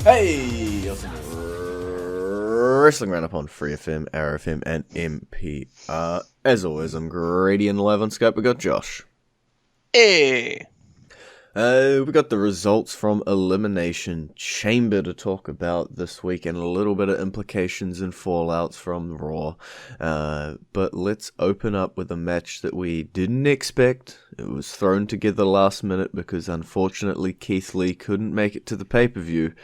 Hey, awesome Wrestling Roundup on FreeFM, ArrowFM, and MP. As always, I'm Grady, and live on Skype we got Josh. Hey! We got the results from Elimination Chamber to talk about this week, and a little bit of implications and fallouts from Raw. But let's open up with a match that we didn't expect. It was thrown together last minute because unfortunately Keith Lee couldn't make it to the pay-per-view.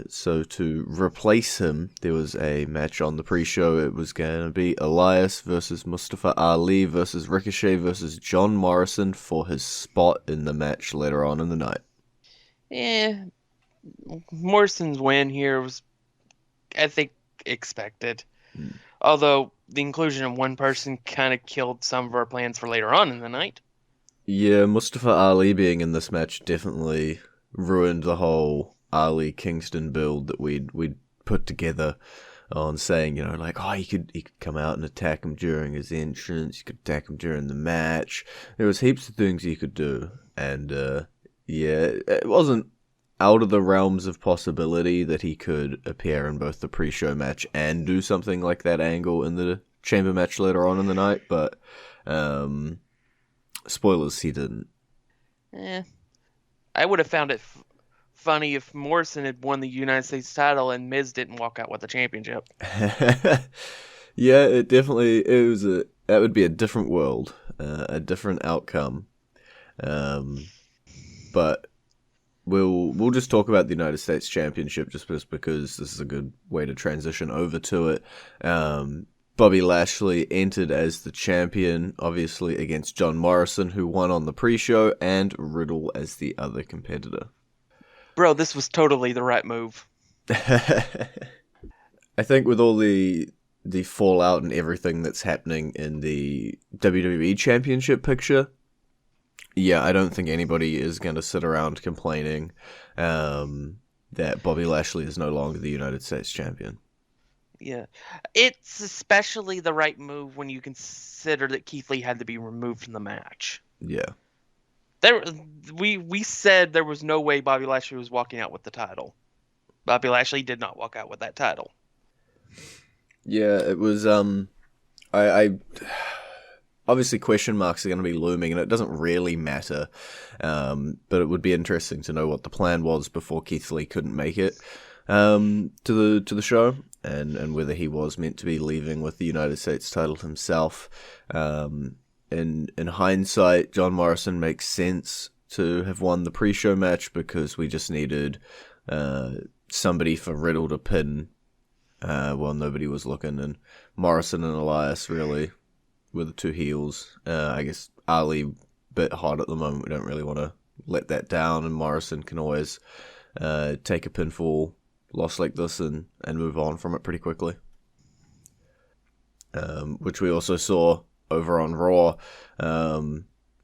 So to replace him, there was a match on the pre-show. It was going to be Elias versus Mustafa Ali versus Ricochet versus John Morrison for his spot in the match later on in the night. Morrison's win here was, I think, expected. Although the inclusion of one person kind of killed some of our plans for later on in the night. Yeah, Mustafa Ali being in this match definitely ruined the whole Ali Kingston build that we'd put together on saying, he could come out and attack him during his entrance, you could attack him during the match. There was heaps of things you could do, and it wasn't out of the realms of possibility that he could appear in both the pre-show match and do something like that angle in the chamber match later on in the night, but spoilers, he didn't. I would have found it funny if Morrison had won the United States title and Miz didn't walk out with the championship. Yeah, that would be a different world, a different outcome. But we'll just talk about the United States Championship just because this is a good way to transition over to it. Bobby Lashley entered as the champion, obviously against John Morrison, who won on the pre-show, and Riddle as the other competitor. Bro, this was totally the right move. I think with all the fallout and everything that's happening in the WWE Championship picture, I don't think anybody is going to sit around complaining that Bobby Lashley is no longer the United States Champion. Yeah. It's especially the right move when you consider that Keith Lee had to be removed from the match. Yeah. We said there was no way Bobby Lashley was walking out with the title. Bobby Lashley did not walk out with that title. Yeah, it was I obviously question marks are going to be looming, and it doesn't really matter. But it would be interesting to know what the plan was before Keith Lee couldn't make it to the show, and whether he was meant to be leaving with the United States title himself. In hindsight, John Morrison makes sense to have won the pre-show match because we just needed somebody for Riddle to pin while nobody was looking, and Morrison and Elias really were the two heels. I guess Ali a bit hot at the moment. We don't really want to let that down, and Morrison can always take a pinfall loss like this and move on from it pretty quickly. Which we also saw over on Raw,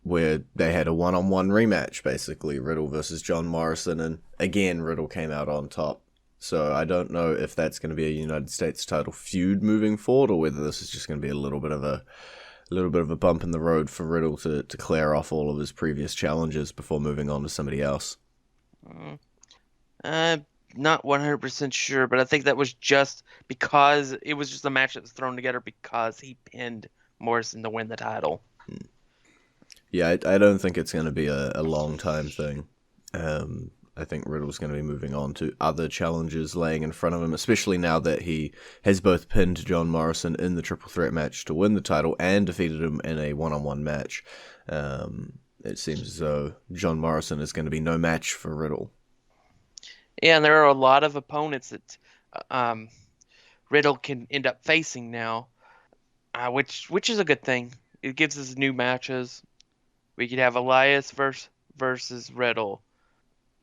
where they had a one-on-one rematch, basically, Riddle versus John Morrison, and again, Riddle came out on top. So I don't know if that's going to be a United States title feud moving forward, or whether this is just going to be a little bit of a bump in the road for Riddle to clear off all of his previous challenges before moving on to somebody else. Not 100% sure, but I think that was just because it was just a match that was thrown together because he pinned Morrison to win the title. Yeah, I don't think it's going to be a long time thing. I think Riddle's going to be moving on to other challenges laying in front of him, especially now that he has both pinned John Morrison in the triple threat match to win the title and defeated him in a one-on-one match. It seems as though John Morrison is going to be no match for Riddle. Yeah, and there are a lot of opponents that Riddle can end up facing now, which is a good thing. It gives us new matches. We could have Elias versus Riddle.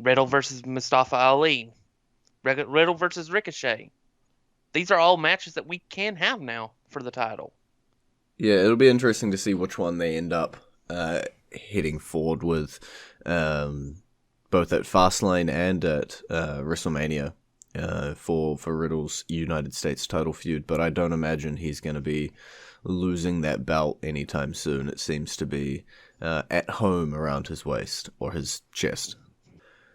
Riddle versus Mustafa Ali. Riddle versus Ricochet. These are all matches that we can have now for the title. Yeah, it'll be interesting to see which one they end up heading forward with, both at Fastlane and at WrestleMania for Riddle's United States title feud. But I don't imagine he's going to be losing that belt anytime soon. It seems to be at home around his waist or his chest.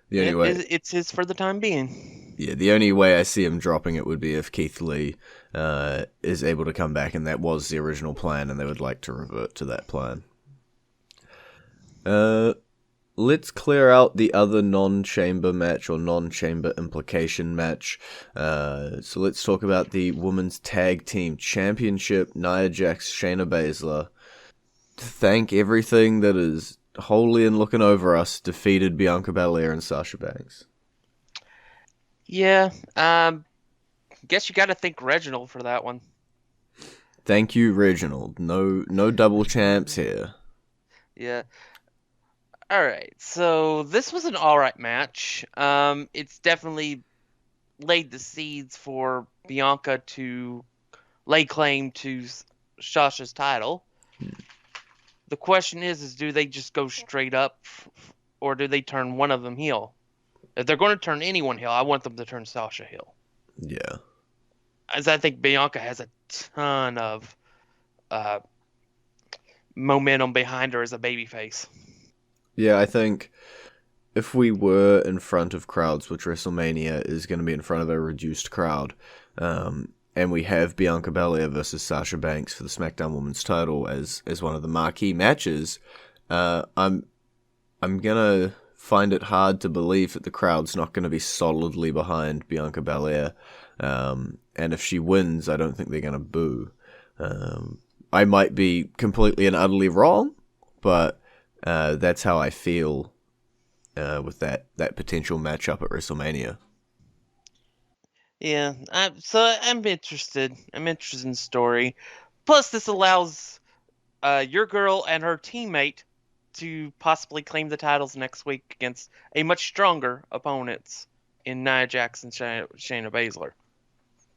The only way, It's his for the time being. yeah, the only way I see him dropping it would be if Keith Lee is able to come back, and that was the original plan, and they would like to revert to that plan. Let's clear out the other non-chamber match or non-chamber implication match. So let's talk about the Women's Tag Team Championship. Nia Jax, Shayna Baszler. Thank everything that is holy and looking over us, defeated Bianca Belair and Sasha Banks. Yeah, guess you got to thank Reginald for that one. Thank you, Reginald. No double champs here. Yeah. All right, so this was an all right match. It's definitely laid the seeds for Bianca to lay claim to Sasha's title. The question is do they just go straight up, or do they turn one of them heel? If they're going to turn anyone heel, I want them to turn Sasha heel. Yeah. As I think Bianca has a ton of momentum behind her as a babyface. Yeah, I think if we were in front of crowds, which WrestleMania is going to be in front of a reduced crowd, and we have Bianca Belair versus Sasha Banks for the SmackDown Women's title as one of the marquee matches, I'm gonna find it hard to believe that the crowd's not going to be solidly behind Bianca Belair, and if she wins, I don't think they're going to boo. I might be completely and utterly wrong, but that's how I feel with that potential matchup at WrestleMania. Yeah, so I'm interested. I'm interested in the story. Plus, this allows your girl and her teammate to possibly claim the titles next week against a much stronger opponents in Nia Jax and Shayna Baszler.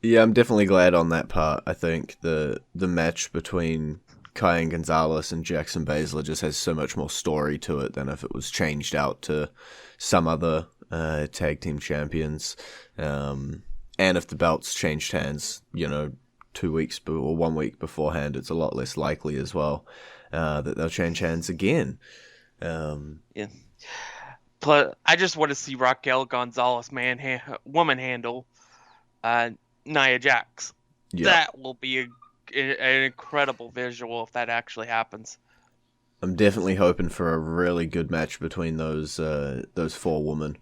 Yeah, I'm definitely glad on that part. I think the match between Kyan Gonzalez and Jackson Baszler just has so much more story to it than if it was changed out to some other tag team champions. And if the belts changed hands, 2 weeks or 1 week beforehand, it's a lot less likely as well that they'll change hands again. Yeah. Plus, I just want to see Raquel Gonzalez woman handle Nia Jax. Yeah. That will be an incredible visual if that actually happens. I'm definitely hoping for a really good match between those four women.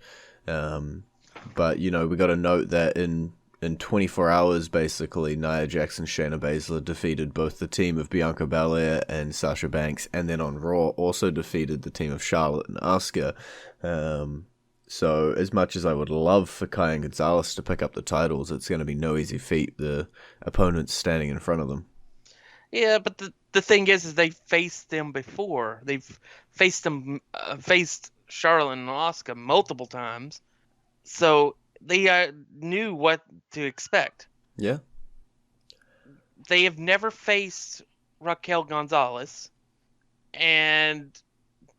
But we got to note that in 24 hours, basically, Nia Jax and Shayna Baszler defeated both the team of Bianca Belair and Sasha Banks, and then on Raw also defeated the team of Charlotte and Asuka. So as much as I would love for Kyan Gonzalez to pick up the titles, it's going to be no easy feat. The opponents standing in front of them. Yeah, but the thing is they faced them before. They've faced Charlotte and Asuka multiple times, so they knew what to expect. Yeah. They have never faced Raquel Gonzalez, and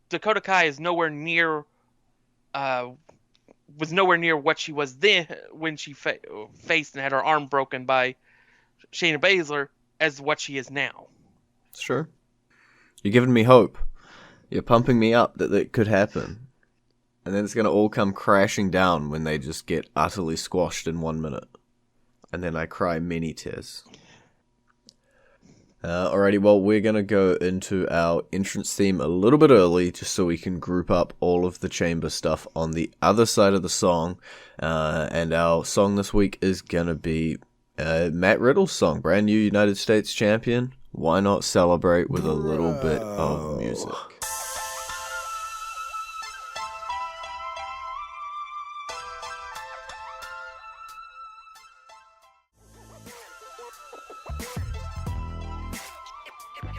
Dakota Kai is nowhere near. Was nowhere near what she was then when she faced and had her arm broken by Shayna Baszler as what she is now. Sure. You're giving me hope. You're pumping me up that it could happen. And then it's going to all come crashing down when they just get utterly squashed in 1 minute. And then I cry many tears. Alrighty, well, we're going to go into our entrance theme a little bit early, just so we can group up all of the chamber stuff on the other side of the song. And our song this week is going to be Matt Riddle's song, brand new United States Champion. Why not celebrate with a little bit of music?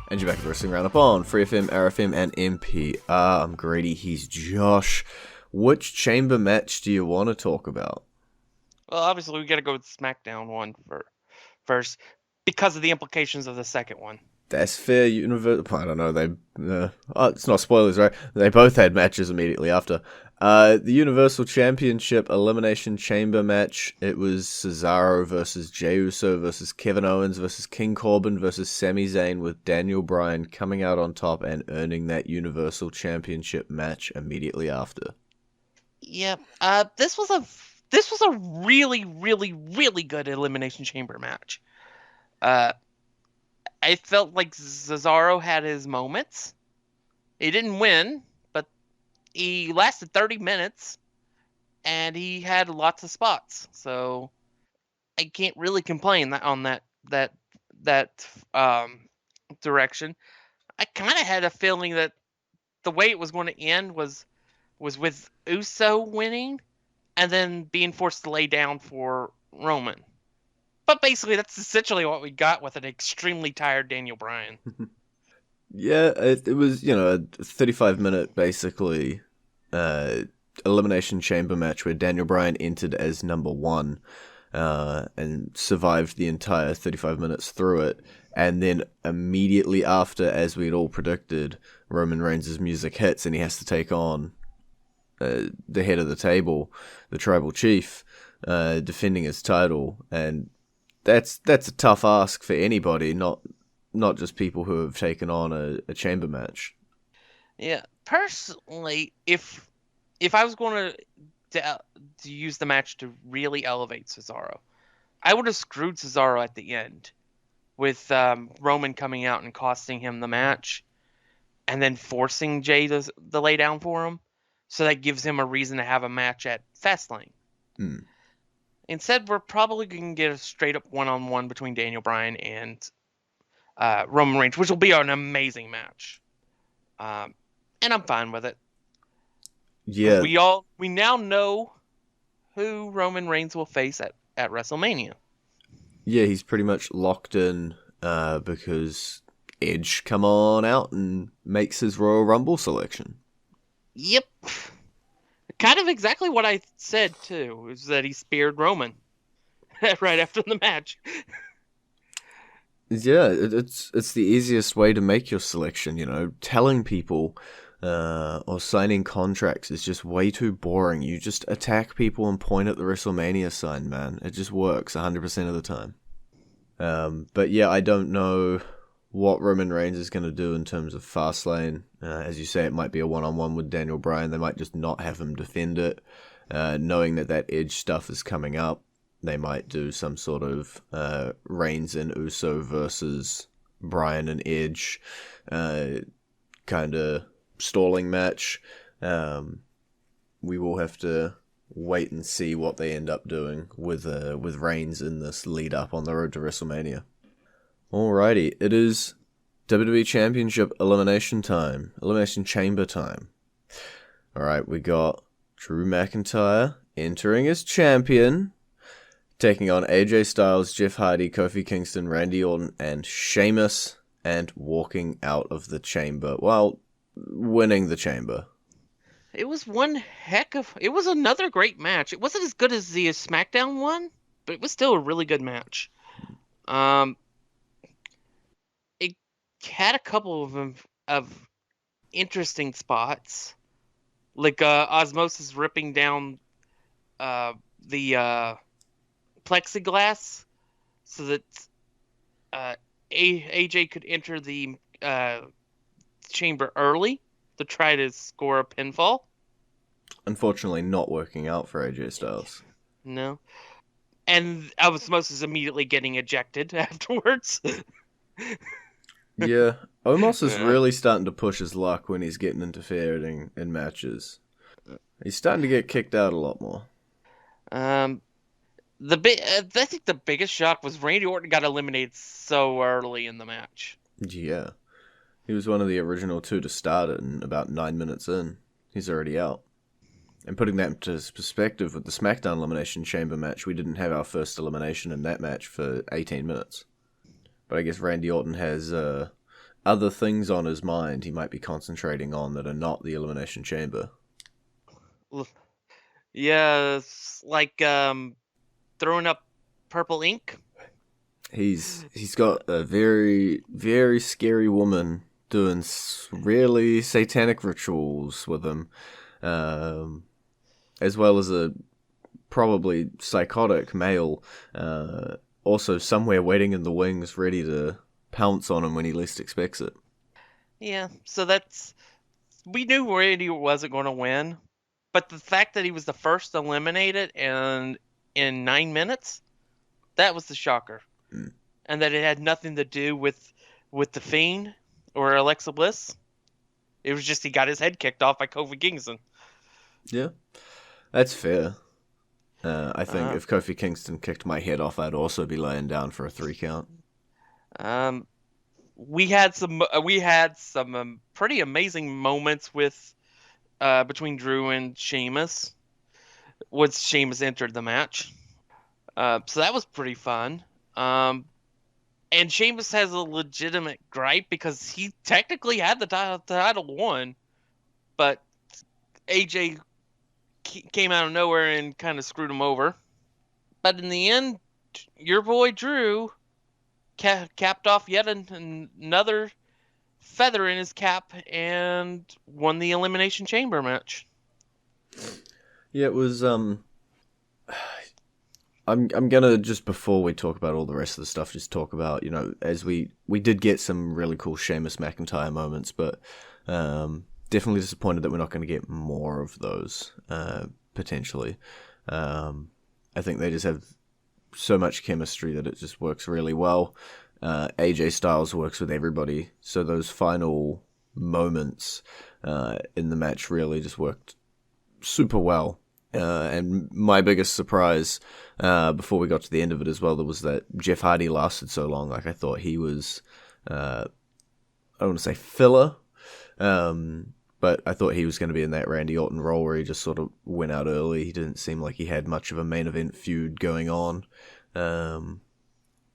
And you're back at Wrestling Roundup on FreeFM, ArrowFM, and NPR. I'm Grady, he's Josh. Which chamber match do you want to talk about? Well, obviously, we got to go with the SmackDown one first because of the implications of the second one. That's fair. I don't know. It's not spoilers, right? They both had matches immediately after. The Universal Championship Elimination Chamber match. It was Cesaro versus Jey Uso versus Kevin Owens versus King Corbin versus Sami Zayn, with Daniel Bryan coming out on top and earning that Universal Championship match immediately after. Yep. This was a really, really, really good Elimination Chamber match. Uh, I felt like Cesaro had his moments. He didn't win, but he lasted 30 minutes, and he had lots of spots. So I can't really complain on that direction. I kind of had a feeling that the way it was going to end was with Uso winning and then being forced to lay down for Roman. But basically, that's essentially what we got with an extremely tired Daniel Bryan. Yeah, it was, a 35-minute, basically, Elimination Chamber match where Daniel Bryan entered as number one and survived the entire 35 minutes through it. And then immediately after, as we'd all predicted, Roman Reigns' music hits and he has to take on the head of the table, the Tribal Chief, defending his title. And that's a tough ask for anybody, not just people who have taken on a chamber match. Yeah, personally, if I was going to use the match to really elevate Cesaro, I would have screwed Cesaro at the end with Roman coming out and costing him the match, and then forcing Jay to lay down for him, so that gives him a reason to have a match at Fastlane. Instead, we're probably going to get a straight up one-on-one between Daniel Bryan and Roman Reigns, which will be an amazing match. And I'm fine with it. Yeah. We now know who Roman Reigns will face at WrestleMania. Yeah, he's pretty much locked in because Edge come on out and makes his Royal Rumble selection. Yep. Kind of exactly what I said, too, is that he speared Roman right after the match. Yeah, it's the easiest way to make your selection, telling people or signing contracts is just way too boring. You just attack people and point at the WrestleMania sign, man. It just works 100% of the time. But yeah, I don't know what Roman Reigns is going to do in terms of Fastlane. As you say, it might be a one-on-one with Daniel Bryan. They might just not have him defend it, knowing that Edge stuff is coming up. They might do some sort of Reigns and Uso versus Bryan and Edge kind of stalling match. We will have to wait and see what they end up doing with Reigns in this lead up on the road to WrestleMania. Alrighty, it is WWE Championship Elimination Chamber time. Alright, we got Drew McIntyre entering as champion, taking on AJ Styles, Jeff Hardy, Kofi Kingston, Randy Orton, and Sheamus, and walking out of the chamber. Well, winning the chamber. It was it was another great match. It wasn't as good as the SmackDown one, but it was still a really good match. It had a couple of interesting spots, like Osmosis ripping down the plexiglass so that AJ could enter the chamber early to try to score a pinfall. Unfortunately, not working out for AJ Styles. No. And Osmosis immediately getting ejected afterwards. Yeah, Omos is really starting to push his luck when he's getting interfering in matches. He's starting to get kicked out a lot more. I think the biggest shock was Randy Orton got eliminated so early in the match. Yeah. He was one of the original two to start it, and about 9 minutes in, he's already out. And putting that into perspective with the SmackDown Elimination Chamber match, we didn't have our first elimination in that match for 18 minutes. But I guess Randy Orton has other things on his mind he might be concentrating on that are not the Elimination Chamber. Yeah, it's like throwing up purple ink. He's got a very, very scary woman doing really satanic rituals with him, as well as a probably psychotic male, also somewhere waiting in the wings, ready to pounce on him when he least expects it. Yeah, so we knew Randy wasn't going to win, But the fact that he was the first eliminated and in 9 minutes, that was the shocker. Mm. And that it had nothing to do with the Fiend or Alexa Bliss. It was just he got his head kicked off by Kofi Kingston. Yeah, that's fair. I think if Kofi Kingston kicked my head off, I'd also be laying down for a 3 count. We had some pretty amazing moments with between Drew and Sheamus once Sheamus entered the match. So that was pretty fun. And Sheamus has a legitimate gripe because he technically had the title won, but AJ came out of nowhere and kind of screwed him over. But in the end, your boy Drew capped off yet another feather in his cap and won the Elimination Chamber match. Yeah, it was. I'm gonna, just before we talk about all the rest of the stuff, just talk about, as we did get some really cool Sheamus McIntyre moments, but definitely disappointed that we're not going to get more of those potentially. I think they just have so much chemistry that it just works really well. AJ Styles works with everybody, so those final moments in the match really just worked super well. And my biggest surprise before we got to the end of it as well, was that Jeff Hardy lasted so long. Like, I thought he was, I don't want to say filler, but I thought he was going to be in that Randy Orton role where he just sort of went out early. He didn't seem like he had much of a main event feud going on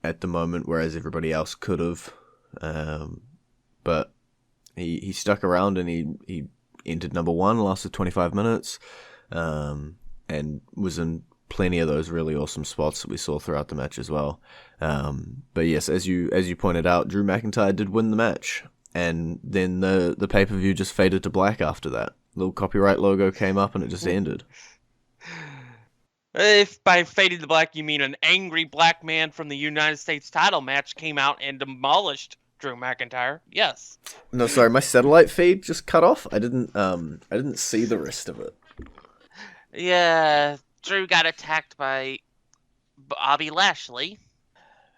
at the moment, whereas everybody else could have. But he stuck around, and he entered number 1, lasted 25 minutes. And was in plenty of those really awesome spots that we saw throughout the match as well. But yes, as you pointed out, Drew McIntyre did win the match, and then the pay-per-view just faded to black after that. Little copyright logo came up and it just ended. If by faded to black you mean an angry black man from the United States title match came out and demolished Drew McIntyre, yes. No, sorry, my satellite feed just cut off. I didn't see the rest of it. Yeah, Drew got attacked by Bobby Lashley,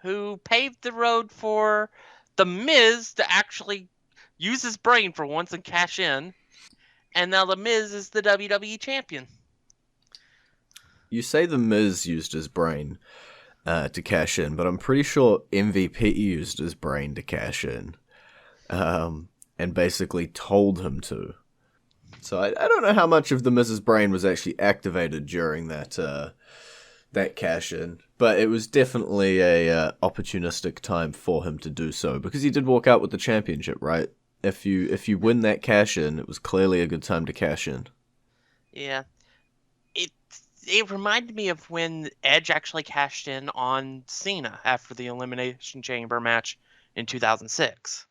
who paved the road for The Miz to actually use his brain for once and cash in. And now The Miz is the WWE Champion. You say The Miz used his brain to cash in, but I'm pretty sure MVP used his brain to cash in. And basically told him to. So I don't know how much of the Miz's brain was actually activated during that cash in, but it was definitely a opportunistic time for him to do so, because he did walk out with the championship, right? If you win that cash in, it was clearly a good time to cash in. Yeah, it reminded me of when Edge actually cashed in on Cena after the Elimination Chamber match in 2006.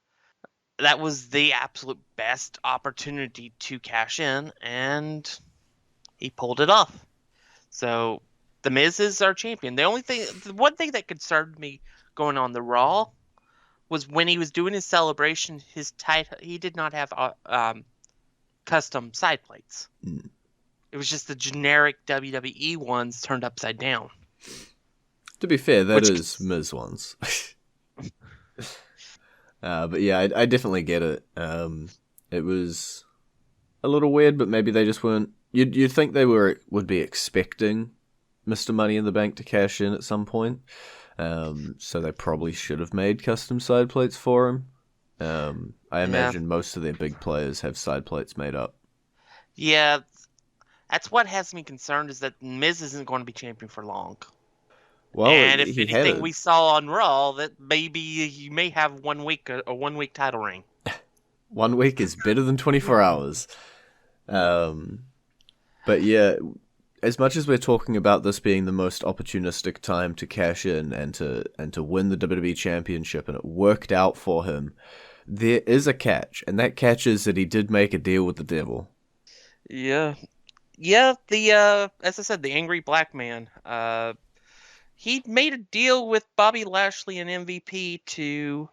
That was the absolute best opportunity to cash in, and he pulled it off. So, The Miz is our champion. The one thing that concerned me going on the Raw was when he was doing his celebration, he did not have custom side plates. Mm. It was just the generic WWE ones turned upside down. To be fair, that is Miz ones. But yeah, I definitely get it. It was a little weird, but maybe they just weren't. You'd think they would be expecting Mr. Money in the Bank to cash in at some point. So they probably should have made custom side plates for him. I imagine most of their big players have side plates made up. Yeah, that's what has me concerned, is that Miz isn't going to be champion for long. Well, and if anything we saw on Raw, that maybe he may have a 1 week title reign. 1 week is better than 24 hours. But yeah, as much as we're talking about this being the most opportunistic time to cash in and to win the WWE Championship, and it worked out for him, there is a catch, and that catch is that he did make a deal with the devil. Yeah. As I said, the angry black man. He made a deal with Bobby Lashley and MVP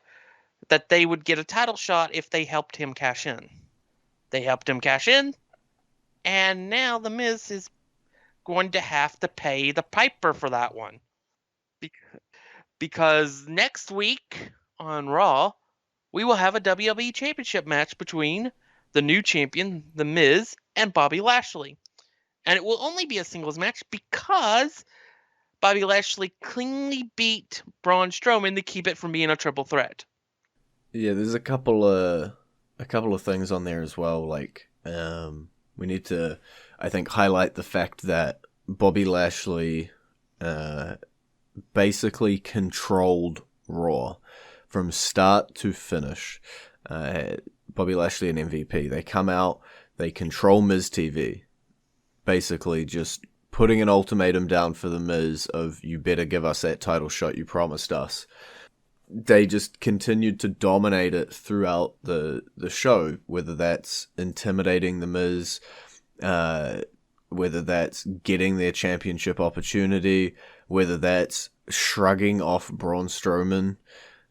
that they would get a title shot if they helped him cash in. They helped him cash in. And now The Miz is going to have to pay the piper for that one. Because next week on Raw, we will have a WWE Championship match between the new champion, The Miz, and Bobby Lashley. And it will only be a singles match because Bobby Lashley cleanly beat Braun Strowman to keep it from being a triple threat. Yeah, there's a couple of things on there as well. Like, we need to, I think, highlight the fact that Bobby Lashley basically controlled Raw from start to finish. Bobby Lashley and MVP, they come out, they control Miz TV, basically just putting an ultimatum down for the Miz of, you better give us that title shot you promised us. They just continued to dominate it throughout the show, whether that's intimidating the Miz, whether that's getting their championship opportunity, whether that's shrugging off Braun Strowman,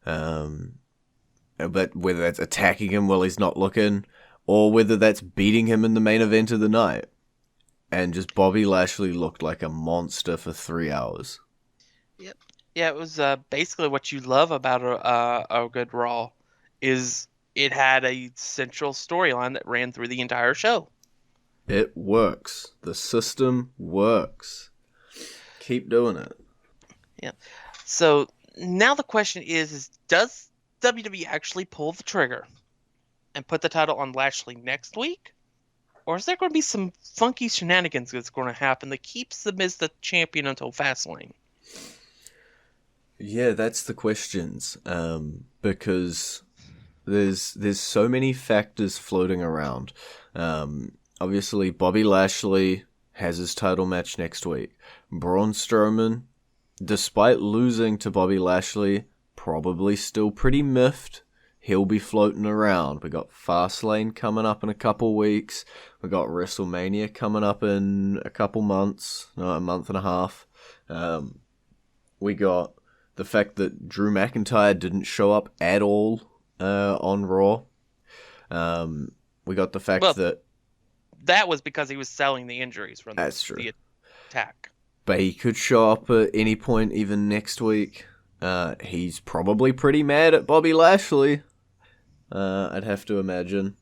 but whether that's attacking him while he's not looking, or whether that's beating him in the main event of the night. And just Bobby Lashley looked like a monster for 3 hours. Yep. Yeah, it was basically what you love about a good Raw is it had a central storyline that ran through the entire show. It works. The system works. Keep doing it. Yeah. So now the question is does WWE actually pull the trigger and put the title on Lashley next week? Or is there going to be some funky shenanigans that's going to happen that keeps the Miz the champion until Fastlane? Yeah, that's the questions. Because there's so many factors floating around. Obviously, Bobby Lashley has his title match next week. Braun Strowman, despite losing to Bobby Lashley, probably still pretty miffed. He'll be floating around. We got Fastlane coming up in a couple weeks. We got WrestleMania coming up in a couple months, no, a month and a half. We got the fact that Drew McIntyre didn't show up at all on Raw. We got the fact that was because he was selling the injuries from the attack. But he could show up at any point, even next week. He's probably pretty mad at Bobby Lashley, I'd have to imagine.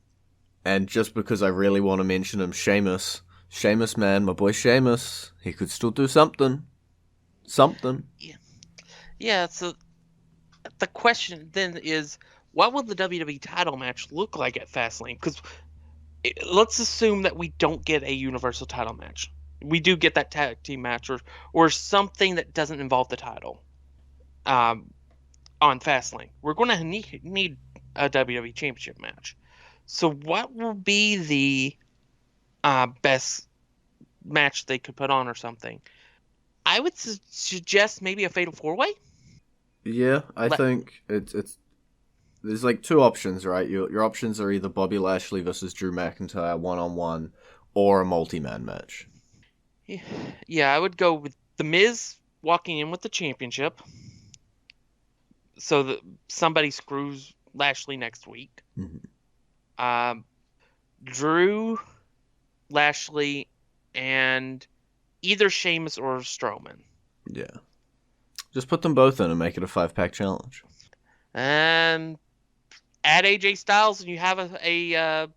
And just because I really want to mention him, Sheamus, man, my boy Sheamus, he could still do something. Yeah, so the question then is, what will the WWE title match look like at Fastlane? Because let's assume that we don't get a Universal title match. We do get that tag team match or something that doesn't involve the title on Fastlane. We're going to need a WWE Championship match. So what will be the best match they could put on or something? I would suggest maybe a Fatal 4-Way. Yeah, I think it's there's like two options, right? Your options are either Bobby Lashley versus Drew McIntyre 1-on-1 or a multi-man match. Yeah, I would go with The Miz walking in with the championship so that somebody screws Lashley next week. Mm-hmm. Drew, Lashley, and either Sheamus or Strowman. Yeah. Just put them both in and make it a 5-pack challenge. And add AJ Styles and you have a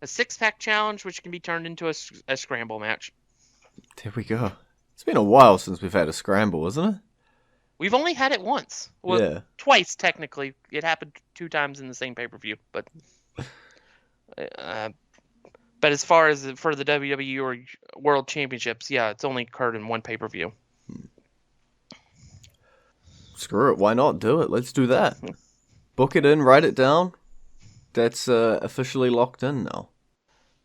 6-pack challenge which can be turned into a scramble match. There we go. It's been a while since we've had a scramble, isn't it? We've only had it once. Well, yeah. Twice, technically. It happened 2 times in the same pay-per-view. But as far as for the WWE or World Championships, yeah, it's only occurred in one pay-per-view. Screw it. Why not do it? Let's do that. Book it in, write it down. That's officially locked in now.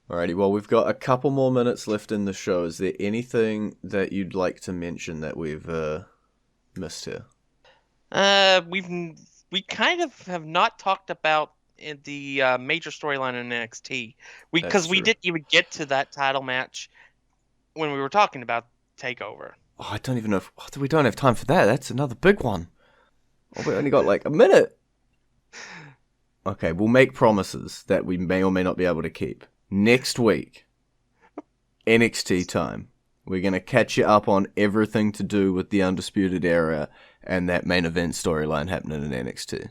Alrighty, well, we've got a couple more minutes left in the show. Is there anything that you'd like to mention that we've missed here? We kind of have not talked about the major storyline in NXT because we didn't even get to that title match when we were talking about TakeOver. Oh, I don't even know if we don't have time for that. That's another big one. Oh, we only got like a minute. Okay, we'll make promises that we may or may not be able to keep. Next week, NXT time. We're going to catch you up on everything to do with the Undisputed Era and that main event storyline happening in NXT.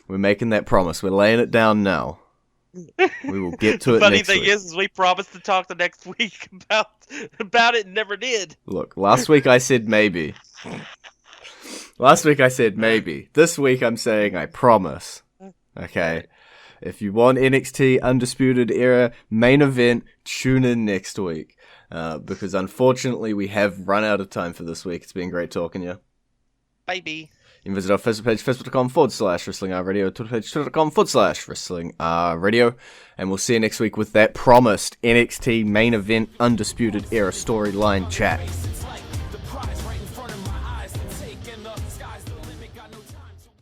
We're making that promise. We're laying it down now. We will get to it Funny next thing week. is we promised to talk the next week about it and never did. Look, last week I said maybe. This week I'm saying I promise. Okay? If you want NXT Undisputed Era main event, tune in next week. Because unfortunately we have run out of time for this week. It's been great talking to you. Baby. You can visit our Facebook page, facebook.com/WrestlingRadio, Twitter page, twitter.com/WrestlingRadio, and we'll see you next week with that promised NXT main event Undisputed Era storyline chat.